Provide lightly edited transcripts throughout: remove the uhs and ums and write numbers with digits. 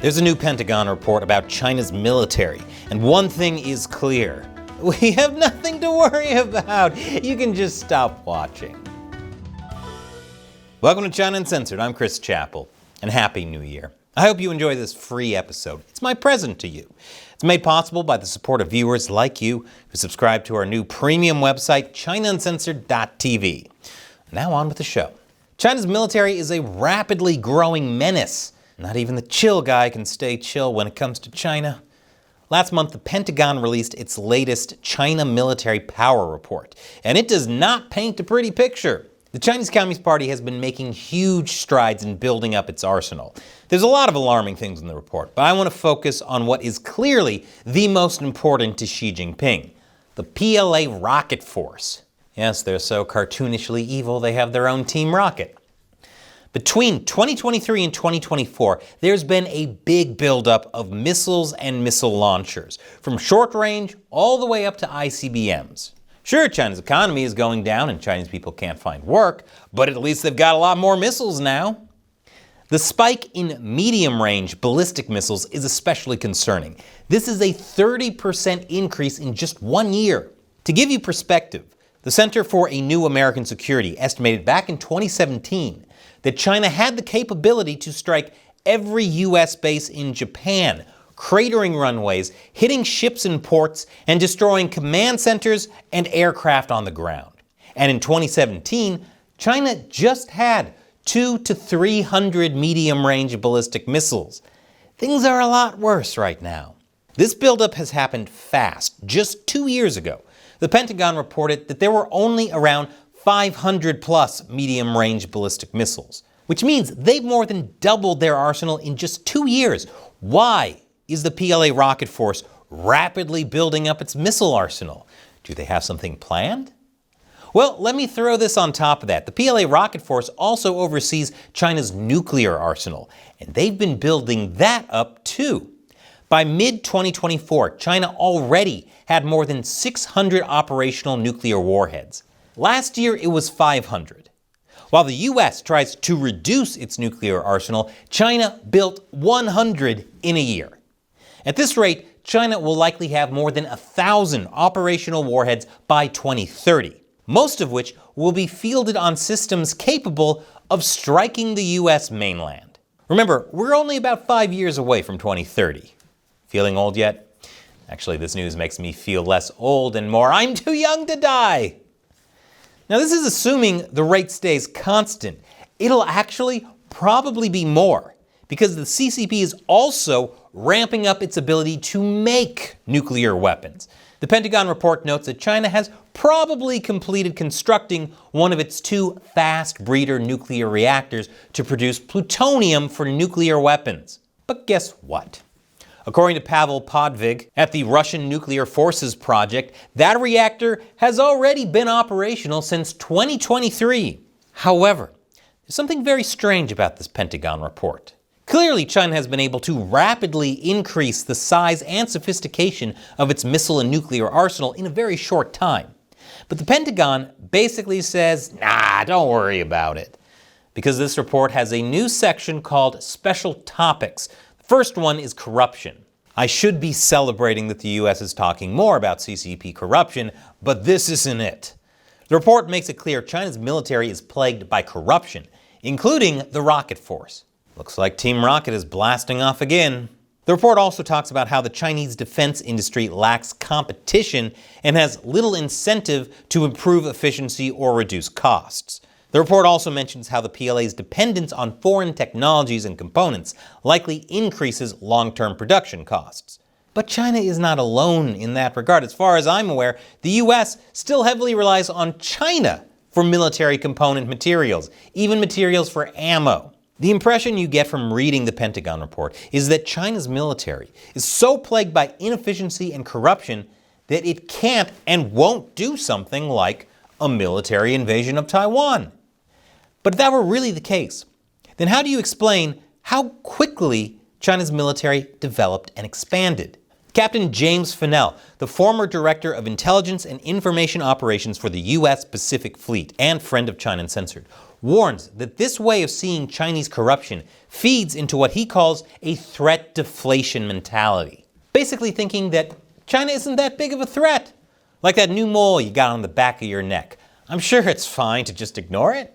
There's a new Pentagon report about China's military, and one thing is clear. We have nothing to worry about. You can just stop watching. Welcome to China Uncensored. I'm Chris Chappell, and Happy New Year. I hope you enjoy this free episode. It's my present to you. It's made possible by the support of viewers like you who subscribe to our new premium website, ChinaUncensored.tv. Now on with the show. China's military is a rapidly growing menace. Not even the chill guy can stay chill when it comes to China. Last month, the Pentagon released its latest China military power report, and it does not paint a pretty picture. The Chinese Communist Party has been making huge strides in building up its arsenal. There's a lot of alarming things in the report, but I want to focus on what is clearly the most important to Xi Jinping: the PLA rocket force. Yes, they're so cartoonishly evil they have their own Team Rocket. Between 2023 and 2024, there's been a big buildup of missiles and missile launchers, from short range all the way up to ICBMs. Sure, China's economy is going down and Chinese people can't find work, but at least they've got a lot more missiles now. The spike in medium-range ballistic missiles is especially concerning. This is a 30% increase in just 1 year. To give you perspective, the Center for a New American Security estimated back in 2017 that China had the capability to strike every U.S. base in Japan, cratering runways, hitting ships in ports, and destroying command centers and aircraft on the ground. And in 2017, China just had 200 to 300 medium-range ballistic missiles. Things are a lot worse right now. This buildup has happened fast. Just 2 years ago, the Pentagon reported that there were only around 500 plus medium-range ballistic missiles, which means they've more than doubled their arsenal in just 2 years. Why is the PLA rocket force rapidly building up its missile arsenal? Do they have something planned? Well, let me throw this on top of that. The PLA rocket force also oversees China's nuclear arsenal, and they've been building that up too. By mid-2024, China already had more than 600 operational nuclear warheads. Last year, it was 500. While the U.S. tries to reduce its nuclear arsenal, China built 100 in a year. At this rate, China will likely have more than 1,000 operational warheads by 2030, most of which will be fielded on systems capable of striking the U.S. mainland. Remember, we're only about 5 years away from 2030. Feeling old yet? Actually, this news makes me feel less old and more I'm too young to die. Now, this is assuming the rate stays constant. It'll actually probably be more, because the CCP is also ramping up its ability to make nuclear weapons. The Pentagon report notes that China has probably completed constructing one of its 2 fast breeder nuclear reactors to produce plutonium for nuclear weapons. But guess what? According to Pavel Podvig at the Russian Nuclear Forces Project, that reactor has already been operational since 2023. However, there's something very strange about this Pentagon report. Clearly, China has been able to rapidly increase the size and sophistication of its missile and nuclear arsenal in a very short time. But the Pentagon basically says, nah, don't worry about it, because this report has a new section called Special Topics. First one is corruption. I should be celebrating that the U.S. is talking more about CCP corruption, but this isn't it. The report makes it clear China's military is plagued by corruption, including the rocket force. Looks like Team Rocket is blasting off again. The report also talks about how the Chinese defense industry lacks competition and has little incentive to improve efficiency or reduce costs. The report also mentions how the PLA's dependence on foreign technologies and components likely increases long-term production costs. But China is not alone in that regard. As far as I'm aware, the U.S. still heavily relies on China for military component materials, even materials for ammo. The impression you get from reading the Pentagon report is that China's military is so plagued by inefficiency and corruption that it can't and won't do something like a military invasion of Taiwan. But if that were really the case, then how do you explain how quickly China's military developed and expanded? Captain James Fennell, the former Director of Intelligence and Information Operations for the U.S. Pacific Fleet and friend of China Uncensored, warns that this way of seeing Chinese corruption feeds into what he calls a threat deflation mentality. Basically thinking that China isn't that big of a threat. Like that new mole you got on the back of your neck. I'm sure it's fine to just ignore it.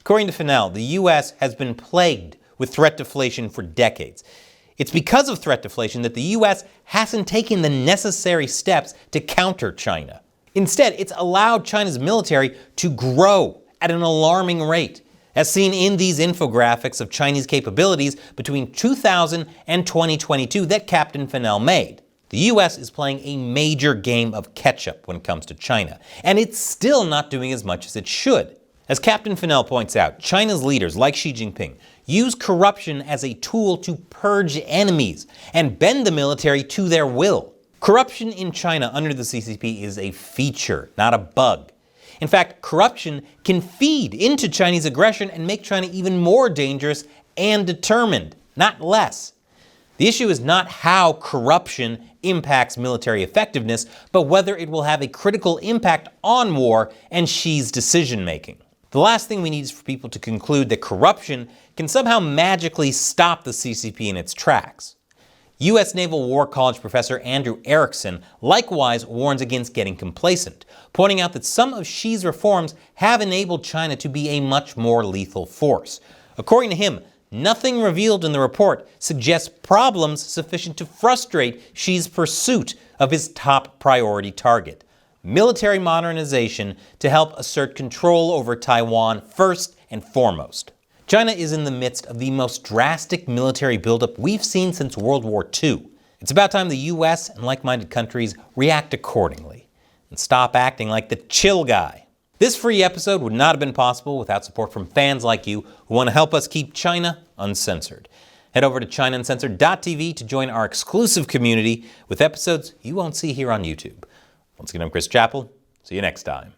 According to Fennell, the U.S. has been plagued with threat deflation for decades. It's because of threat deflation that the U.S. hasn't taken the necessary steps to counter China. Instead, it's allowed China's military to grow at an alarming rate, as seen in these infographics of Chinese capabilities between 2000 and 2022 that Captain Fennell made. The U.S. is playing a major game of catch-up when it comes to China, and it's still not doing as much as it should. As Captain Fennell points out, China's leaders, like Xi Jinping, use corruption as a tool to purge enemies and bend the military to their will. Corruption in China under the CCP is a feature, not a bug. In fact, corruption can feed into Chinese aggression and make China even more dangerous and determined, not less. The issue is not how corruption impacts military effectiveness, but whether it will have a critical impact on war and Xi's decision-making. The last thing we need is for people to conclude that corruption can somehow magically stop the CCP in its tracks. U.S. Naval War College professor Andrew Erickson likewise warns against getting complacent, pointing out that some of Xi's reforms have enabled China to be a much more lethal force. According to him, nothing revealed in the report suggests problems sufficient to frustrate Xi's pursuit of his top priority target: military modernization to help assert control over Taiwan first and foremost. China is in the midst of the most drastic military buildup we've seen since World War II. It's about time the U.S. and like-minded countries react accordingly and stop acting like the chill guy. This free episode would not have been possible without support from fans like you who want to help us keep China uncensored. Head over to ChinaUncensored.tv to join our exclusive community with episodes you won't see here on YouTube. Once again, I'm Chris Chappell. See you next time.